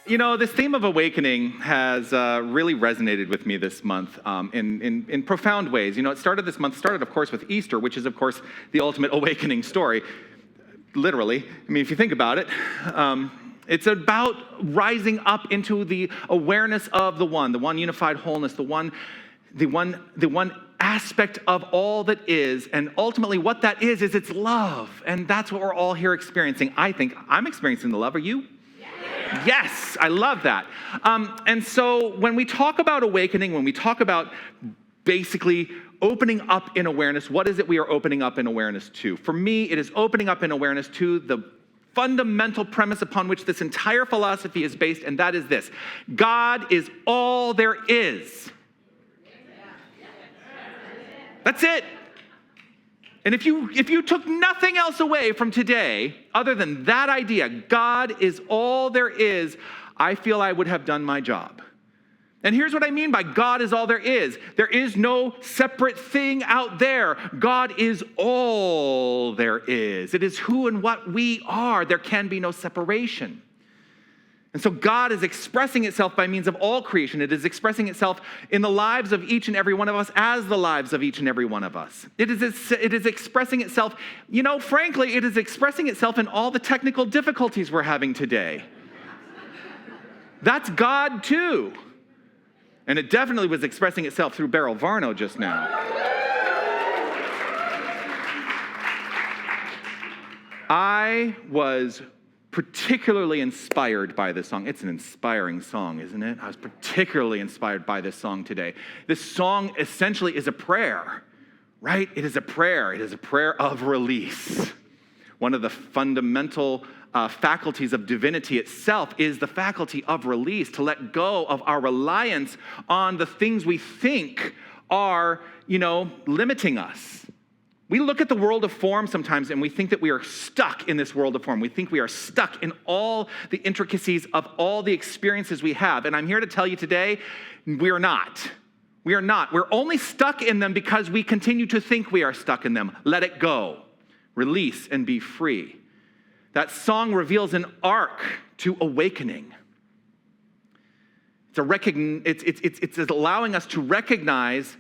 You know, this theme of awakening has really resonated with me this month in profound ways. You know, this month started, of course, with Easter, which is, of course, the ultimate awakening story. Literally. I mean, if you think about it, it's about rising up into the awareness of the one unified wholeness, the one aspect of all that is, and ultimately what that is it's love. And that's what we're all here experiencing. I think I'm experiencing the love. Are you? Yes, I love that. And so when we talk about awakening, when we talk about basically opening up in awareness, what is it we are opening up in awareness to? For me, it is opening up in awareness to the fundamental premise upon which this entire philosophy is based, and that is this: God is all there is. That's it. And if you took nothing else away from today other than that idea, God is all there is, I feel I would have done my job. And here's what I mean by God is all there is. There is no separate thing out there. God is all there is. It is who and what we are. There can be no separation. And so God is expressing itself by means of all creation. It is expressing itself in the lives of each and every one of us as the lives of each and every one of us. It is expressing itself, frankly, it is expressing itself in all the technical difficulties we're having today. That's God too. And it definitely was expressing itself through Beryl Varno just now. I was particularly inspired by this song. It's an inspiring song, isn't it? I was particularly inspired by this song today. This song essentially is a prayer, right? It is a prayer. It is a prayer of release. One of the fundamental faculties of divinity itself is the faculty of release, to let go of our reliance on the things we think are, limiting us. We look at the world of form sometimes and we think that we are stuck in this world of form. We think we are stuck in all the intricacies of all the experiences we have. And I'm here to tell you today, we are not. We are not. We're only stuck in them because we continue to think we are stuck in them. Let it go. Release and be free. That song reveals an arc to awakening. It's allowing us to recognize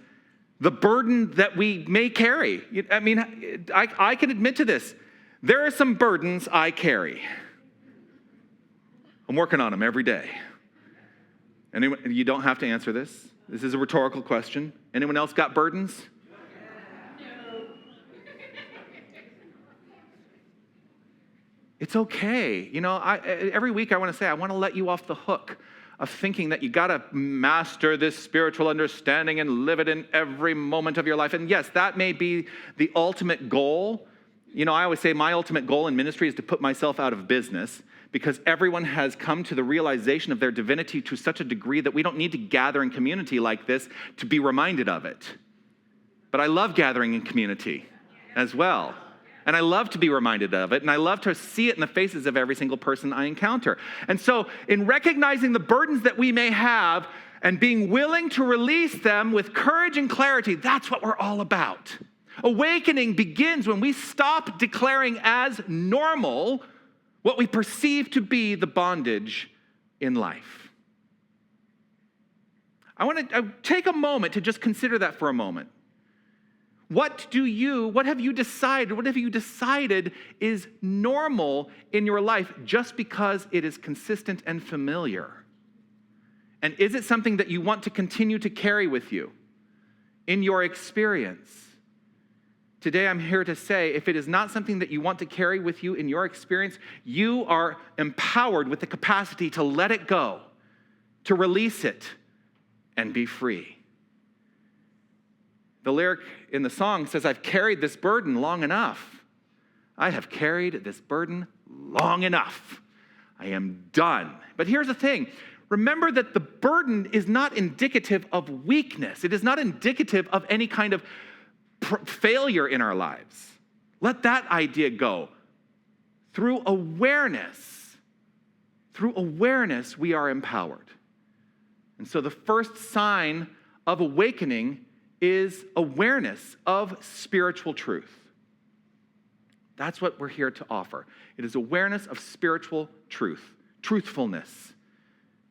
the burden that we may carry. I mean, I can admit to this. There are some burdens I carry. I'm working on them every day. Anyone, you don't have to answer this. This is a rhetorical question. Anyone else got burdens? No. It's okay. Every week I want to say, I want to let you off the hook of thinking that you got to master this spiritual understanding and live it in every moment of your life. And yes, that may be the ultimate goal. I always say my ultimate goal in ministry is to put myself out of business, because everyone has come to the realization of their divinity to such a degree that we don't need to gather in community like this to be reminded of it. But I love gathering in community as well. And I love to be reminded of it, and I love to see it in the faces of every single person I encounter. And so in recognizing the burdens that we may have and being willing to release them with courage and clarity, that's what we're all about. Awakening begins when we stop declaring as normal what we perceive to be the bondage in life. I want to take a moment to just consider that for a moment. What have you decided is normal in your life just because it is consistent and familiar? And is it something that you want to continue to carry with you in your experience? Today I'm here to say, if it is not something that you want to carry with you in your experience, you are empowered with the capacity to let it go, to release it, and be free. The lyric in the song says, I've carried this burden long enough. I have carried this burden long enough. I am done. But here's the thing. Remember that the burden is not indicative of weakness. It is not indicative of any kind of failure in our lives. Let that idea go. Through awareness, we are empowered. And so the first sign of awakening is awareness of spiritual truth. That's what we're here to offer. It is awareness of spiritual truth, truthfulness.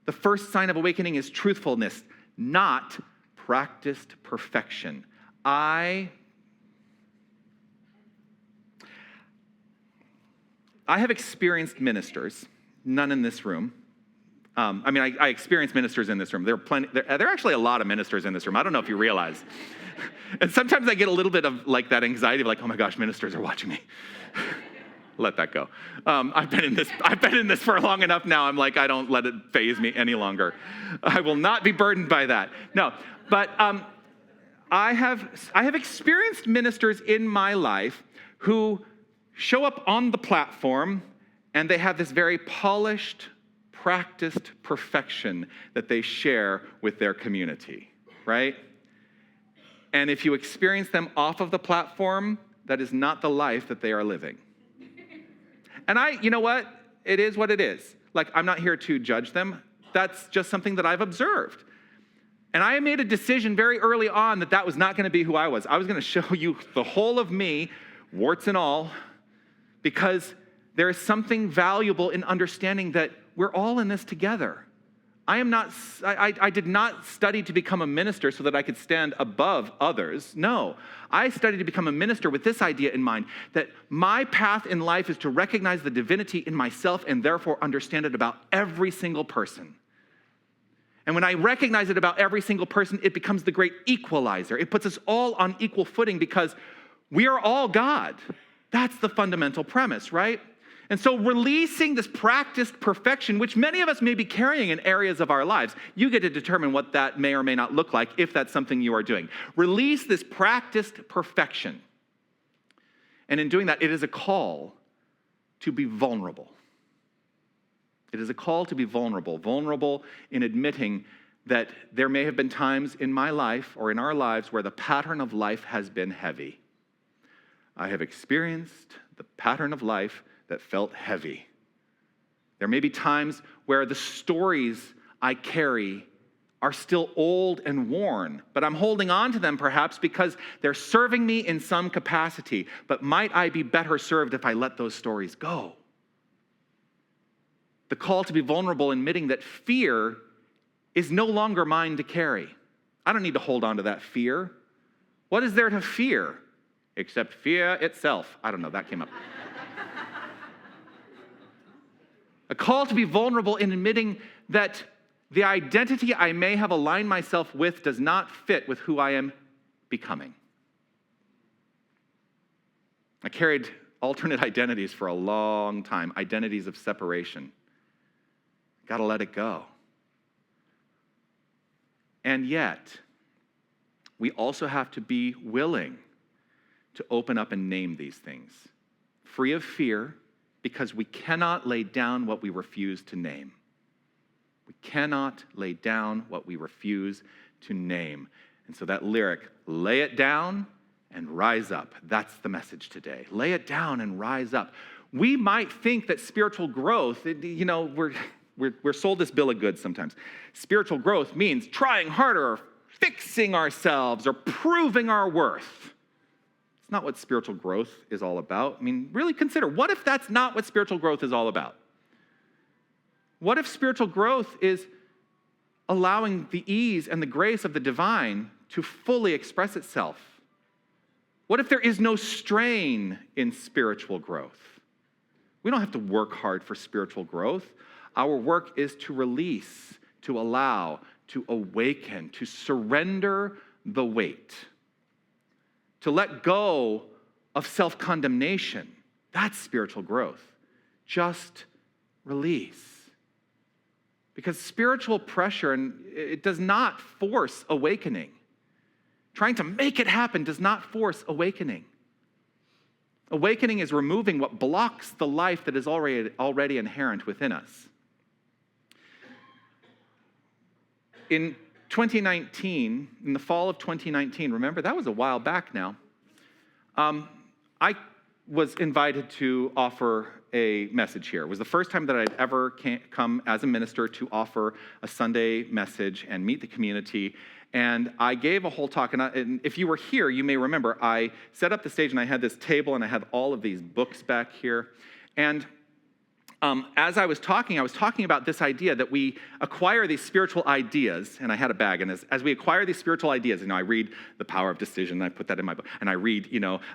The first sign of awakening is truthfulness, not practiced perfection. I have experienced ministers, none in this room. I experienced ministers in this room. There are actually a lot of ministers in this room. I don't know if you realize. And sometimes I get a little bit of like that anxiety of like, oh my gosh, ministers are watching me. Let that go. I've been in this for long enough now. I'm like, I don't let it faze me any longer. I will not be burdened by that. No, but I have experienced ministers in my life who show up on the platform and they have this very polished, practiced perfection that they share with their community, right? And if you experience them off of the platform, that is not the life that they are living. And you know what? It is what it is. Like, I'm not here to judge them. That's just something that I've observed. And I made a decision very early on that was not going to be who I was. I was going to show you the whole of me, warts and all, because there is something valuable in understanding that we're all in this together. I did not study to become a minister so that I could stand above others. No, I studied to become a minister with this idea in mind, that my path in life is to recognize the divinity in myself and therefore understand it about every single person. And when I recognize it about every single person, it becomes the great equalizer. It puts us all on equal footing because we are all God. That's the fundamental premise, right? And so releasing this practiced perfection, which many of us may be carrying in areas of our lives, you get to determine what that may or may not look like if that's something you are doing. Release this practiced perfection. And in doing that, it is a call to be vulnerable. It is a call to be vulnerable in admitting that there may have been times in my life or in our lives where the pattern of life has been heavy. I have experienced the pattern of life that felt heavy. There may be times where the stories I carry are still old and worn, but I'm holding on to them perhaps because they're serving me in some capacity. But might I be better served if I let those stories go? The call to be vulnerable, admitting that fear is no longer mine to carry. I don't need to hold on to that fear. What is there to fear? Except fear itself. I don't know, that came up. A call to be vulnerable in admitting that the identity I may have aligned myself with does not fit with who I am becoming. I carried alternate identities for a long time, identities of separation. Got to let it go. And yet, we also have to be willing to open up and name these things, free of fear, because we cannot lay down what we refuse to name. We cannot lay down what we refuse to name. And so that lyric, lay it down and rise up. That's the message today. Lay it down and rise up. We might think that spiritual growth, we're sold this bill of goods sometimes. Spiritual growth means trying harder, or fixing ourselves, or proving our worth. It's not what spiritual growth is all about. I mean, really consider, what if that's not what spiritual growth is all about? What if spiritual growth is allowing the ease and the grace of the divine to fully express itself? What if there is no strain in spiritual growth? We don't have to work hard for spiritual growth. Our work is to release, to allow, to awaken, to surrender the weight. To let go of self-condemnation. That's spiritual growth. Just release. Because spiritual pressure, it does not force awakening. Trying to make it happen does not force awakening. Awakening is removing what blocks the life that is already inherent within us. In 2019, in the fall of 2019, remember, that was a while back now, I was invited to offer a message here. It was the first time that I'd ever come as a minister to offer a Sunday message and meet the community. And I gave a whole talk, and if you were here, you may remember, I set up the stage and I had this table and I had all of these books back here. And as I was talking about this idea that we acquire these spiritual ideas, and I had a bag, and as we acquire these spiritual ideas, I read The Power of Decision, and I put that in my book, and I read,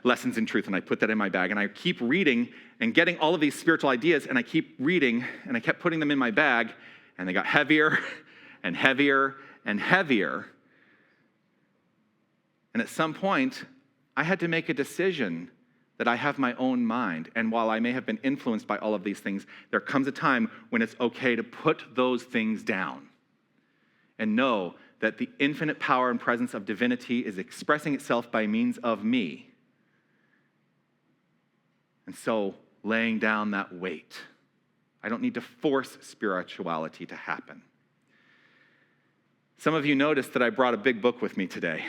Lessons in Truth, and I put that in my bag, and I keep reading and getting all of these spiritual ideas, and I keep reading, and I kept putting them in my bag, and they got heavier and heavier and heavier. And at some point, I had to make a decision that I have my own mind. And while I may have been influenced by all of these things, there comes a time when it's okay to put those things down and know that the infinite power and presence of divinity is expressing itself by means of me. And so laying down that weight. I don't need to force spirituality to happen. Some of you noticed that I brought a big book with me today.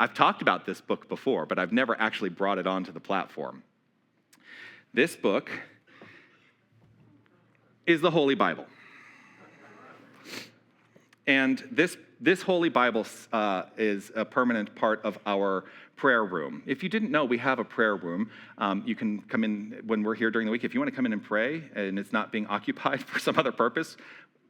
I've talked about this book before, but I've never actually brought it onto the platform. This book is the Holy Bible. And this Holy Bible is a permanent part of our prayer room. If you didn't know, we have a prayer room. You can come in when we're here during the week. If you want to come in and pray and it's not being occupied for some other purpose,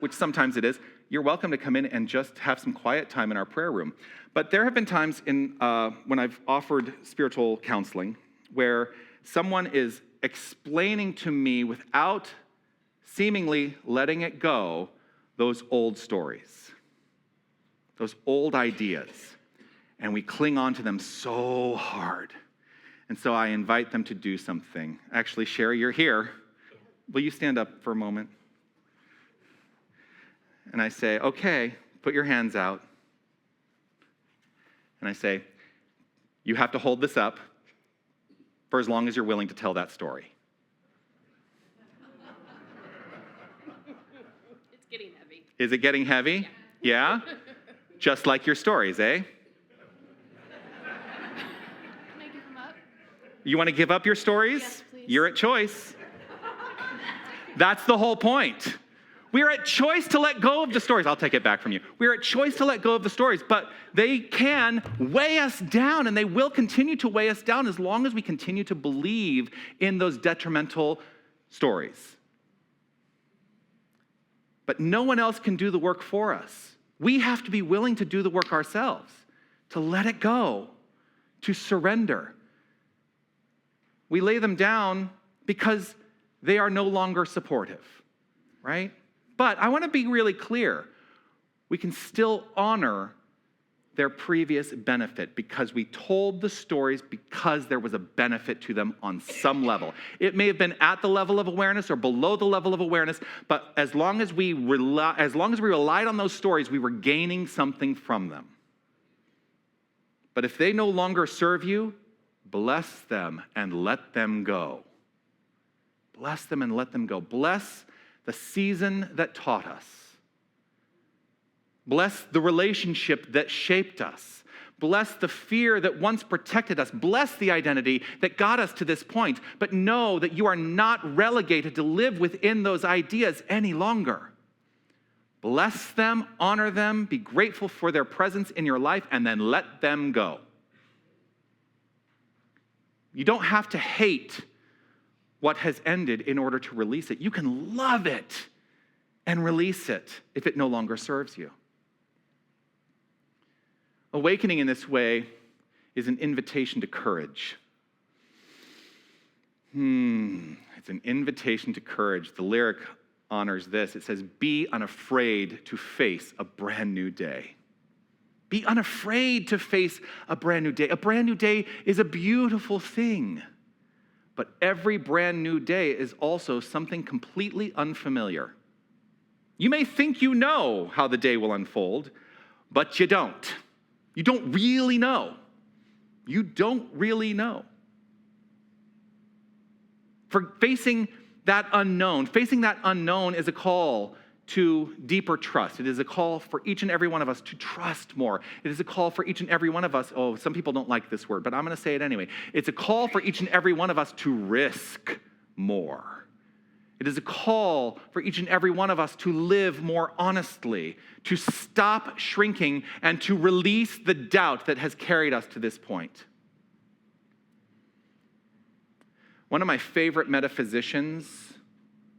which sometimes it is, you're welcome to come in and just have some quiet time in our prayer room. But there have been times when I've offered spiritual counseling where someone is explaining to me without seemingly letting it go those old stories, those old ideas, and we cling on to them so hard. And so I invite them to do something. Actually, Sherry, you're here. Will you stand up for a moment? And I say, okay, put your hands out. And I say, you have to hold this up for as long as you're willing to tell that story. It's getting heavy. Is it getting heavy? Yeah? Just like your stories, eh? Can I give them up? You want to give up your stories? Yes, please. You're at choice. That's the whole point. We're at choice to let go of the stories. I'll take it back from you. We're at choice to let go of the stories, but they can weigh us down, and they will continue to weigh us down as long as we continue to believe in those detrimental stories. But no one else can do the work for us. We have to be willing to do the work ourselves, to let it go, to surrender. We lay them down because they are no longer supportive, right? But I want to be really clear. We can still honor their previous benefit because we told the stories because there was a benefit to them on some level. It may have been at the level of awareness or below the level of awareness, but as long as we relied on those stories, we were gaining something from them. But if they no longer serve you, bless them and let them go. Bless them and let them go. Bless the season that taught us. Bless the relationship that shaped us. Bless the fear that once protected us. Bless the identity that got us to this point. But know that you are not relegated to live within those ideas any longer. Bless them, honor them, be grateful for their presence in your life, and then let them go. You don't have to hate what has ended in order to release it. You can love it and release it if it no longer serves you. Awakening in this way is an invitation to courage. It's an invitation to courage. The lyric honors this. It says, be unafraid to face a brand new day. Be unafraid to face a brand new day. A brand new day is a beautiful thing. But every brand new day is also something completely unfamiliar. You may think you know how the day will unfold, but you don't. You don't really know. You don't really know. For facing that unknown is a call to deeper trust. It is a call for each and every one of us to trust more. It is a call for each and every one of us, some people don't like this word, but I'm going to say it anyway. It's a call for each and every one of us to risk more. It is a call for each and every one of us to live more honestly, to stop shrinking, and to release the doubt that has carried us to this point. One of my favorite metaphysicians,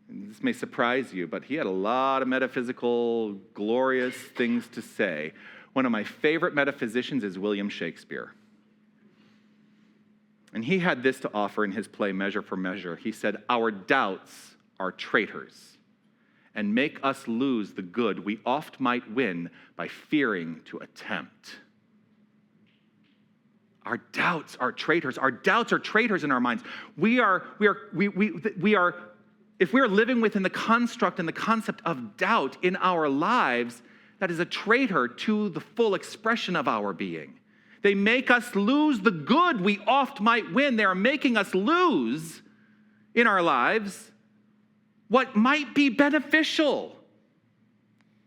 and this may surprise you, but he had a lot of metaphysical, glorious things to say. One of my favorite metaphysicians is William Shakespeare. And he had this to offer in his play, Measure for Measure. He said, "Our doubts are traitors and make us lose the good we oft might win by fearing to attempt." Our doubts are traitors. Our doubts are traitors in our minds. If we are living within the construct and the concept of doubt in our lives, that is a traitor to the full expression of our being. They make us lose the good we oft might win. They are making us lose in our lives what might be beneficial.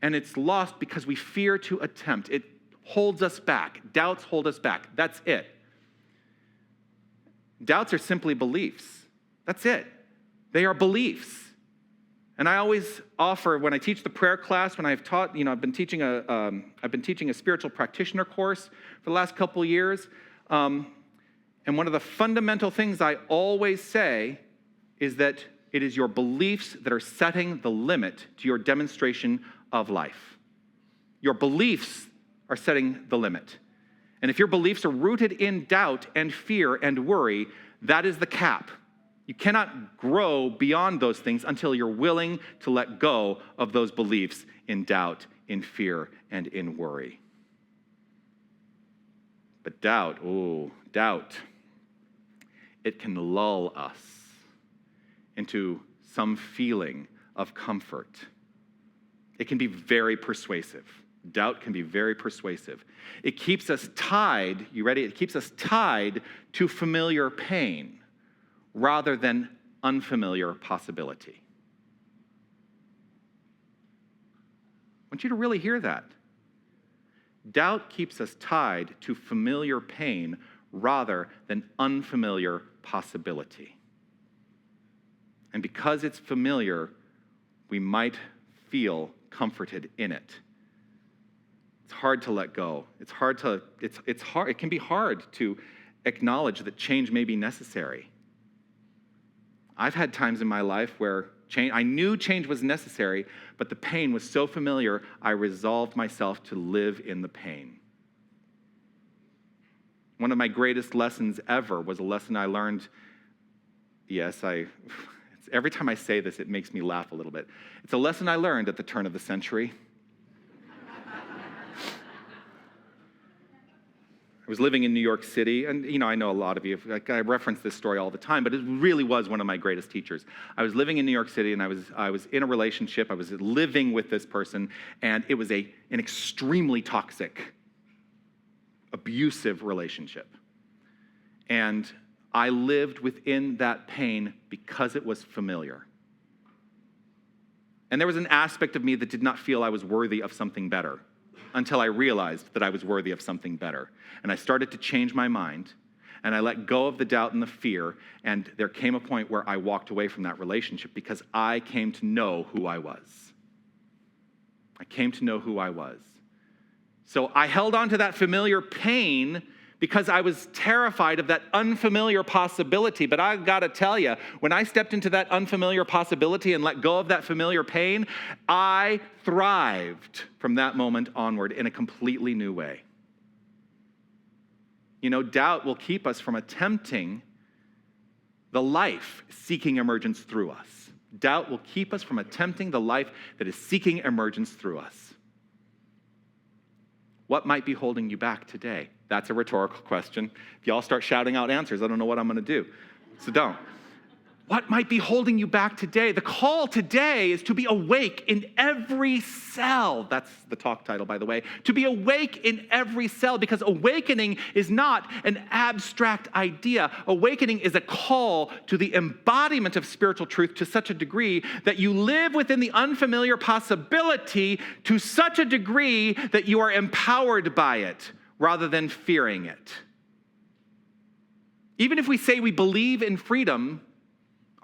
And it's lost because we fear to attempt. It holds us back. Doubts hold us back. That's it. Doubts are simply beliefs. That's it. They are beliefs. And I always offer, when I teach the prayer class, when I've taught, I've been teaching a spiritual practitioner course for the last couple years. And one of the fundamental things I always say is that it is your beliefs that are setting the limit to your demonstration of life. Your beliefs are setting the limit. And if your beliefs are rooted in doubt and fear and worry, that is the cap. You cannot grow beyond those things until you're willing to let go of those beliefs in doubt, in fear, and in worry. But doubt, it can lull us into some feeling of comfort. It can be very persuasive. Doubt can be very persuasive. It keeps us tied, you ready? It keeps us tied to familiar pain rather than unfamiliar possibility. I want you to really hear that. Doubt keeps us tied to familiar pain rather than unfamiliar possibility. And because it's familiar, we might feel comforted in it. It's hard to let go. It's hard. It can be hard to acknowledge that change may be necessary. I've had times in my life where I knew change was necessary, but the pain was so familiar, I resolved myself to live in the pain. One of my greatest lessons ever was a lesson I learned. Every time I say this, it makes me laugh a little bit. It's a lesson I learned at the turn of the century. I was living in New York City, and I know a lot of you, I reference this story all the time, but it really was one of my greatest teachers. I was living in New York City, and I was in a relationship. I was living with this person, and it was an extremely toxic, abusive relationship. And I lived within that pain because it was familiar. And there was an aspect of me that did not feel I was worthy of something better until I realized that I was worthy of something better. And I started to change my mind, and I let go of the doubt and the fear, and there came a point where I walked away from that relationship because I came to know who I was. I came to know who I was. So I held on to that familiar pain because I was terrified of that unfamiliar possibility. But I've got to tell you, when I stepped into that unfamiliar possibility and let go of that familiar pain, I thrived from that moment onward in a completely new way. Doubt will keep us from attempting the life seeking emergence through us. Doubt will keep us from attempting the life that is seeking emergence through us. What might be holding you back today? That's a rhetorical question. If y'all start shouting out answers, I don't know what I'm going to do. So don't. What might be holding you back today? The call today is to be awake in every cell. That's the talk title, by the way. To be awake in every cell, because awakening is not an abstract idea. Awakening is a call to the embodiment of spiritual truth to such a degree that you live within the unfamiliar possibility to such a degree that you are empowered by it rather than fearing it. Even if we say we believe in freedom,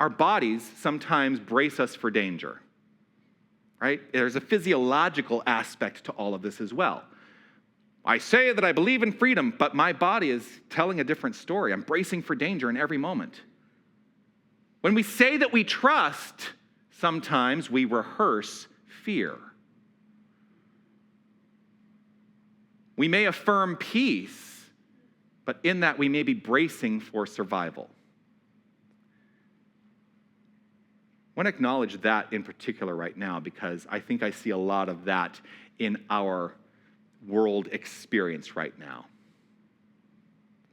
our bodies sometimes brace us for danger, right? There's a physiological aspect to all of this as well. I say that I believe in freedom, but my body is telling a different story. I'm bracing for danger in every moment. When we say that we trust, sometimes we rehearse fear. We may affirm peace, but in that we may be bracing for survival. I want to acknowledge that in particular right now because I think I see a lot of that in our world experience right now.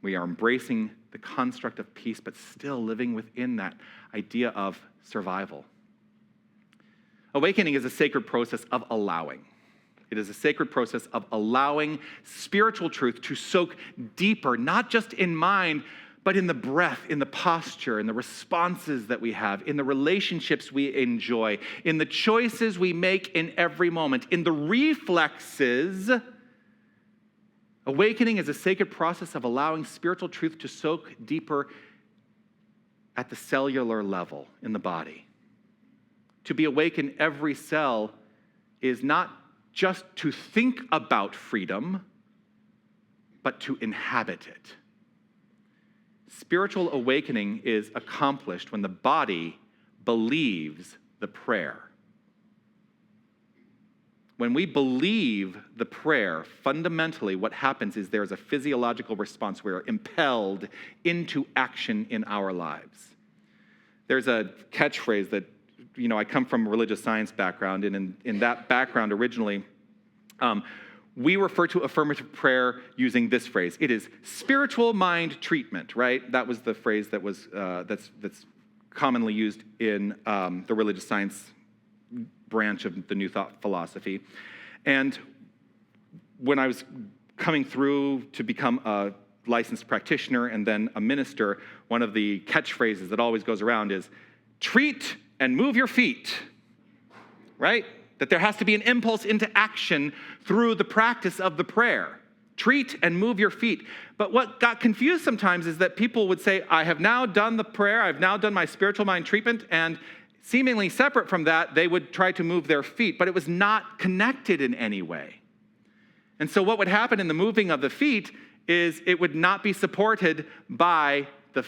We are embracing the construct of peace, but still living within that idea of survival. Awakening is a sacred process of allowing. It is a sacred process of allowing spiritual truth to soak deeper, not just in mind, but in the breath, in the posture, in the responses that we have, in the relationships we enjoy, in the choices we make in every moment, in the reflexes. Awakening is a sacred process of allowing spiritual truth to soak deeper at the cellular level in the body. To be awake in every cell is not just to think about freedom, but to inhabit it. Spiritual awakening is accomplished when the body believes the prayer. When we believe the prayer, fundamentally what happens is there's a physiological response. We are impelled into action in our lives. There's a catchphrase that, I come from a religious science background, and in that background originally, we refer to affirmative prayer using this phrase. It is spiritual mind treatment, right? That was the phrase that was that's commonly used in the religious science branch of the New Thought philosophy. And when I was coming through to become a licensed practitioner and then a minister, one of the catchphrases that always goes around is, treat and move your feet, right? That there has to be an impulse into action through the practice of the prayer. Treat and move your feet. But what got confused sometimes is that people would say, I have now done the prayer, I've now done my spiritual mind treatment, and seemingly separate from that, they would try to move their feet, but it was not connected in any way. And so what would happen in the moving of the feet is it would not be supported by the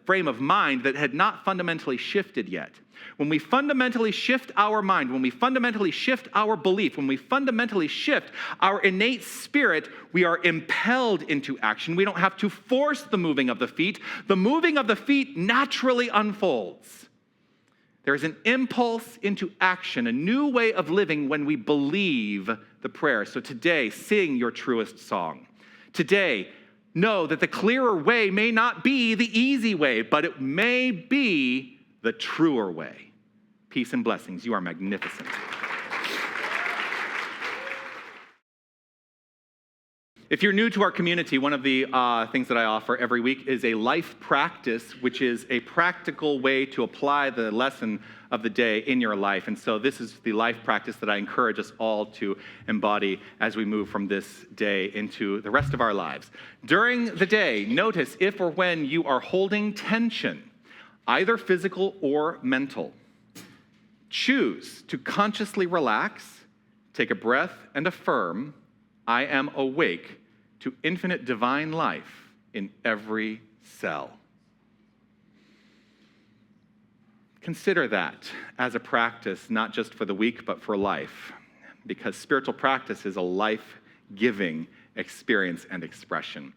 frame of mind that had not fundamentally shifted yet. When we fundamentally shift our mind, when we fundamentally shift our belief, when we fundamentally shift our innate spirit, we are impelled into action. We don't have to force the moving of the feet. The moving of the feet naturally unfolds. There's an impulse into action, a new way of living when we believe the prayer. So today, sing your truest song. Today, know that the clearer way may not be the easy way, but it may be the truer way. Peace and blessings. You are magnificent. If you're new to our community, one of the things that I offer every week is a life practice, which is a practical way to apply the lesson of the day in your life. And so this is the life practice that I encourage us all to embody as we move from this day into the rest of our lives. During the day, notice if or when you are holding tension, either physical or mental. Choose to consciously relax, take a breath, and affirm, I am awake to infinite divine life in every cell. Consider that as a practice, not just for the week, but for life, because spiritual practice is a life-giving experience and expression.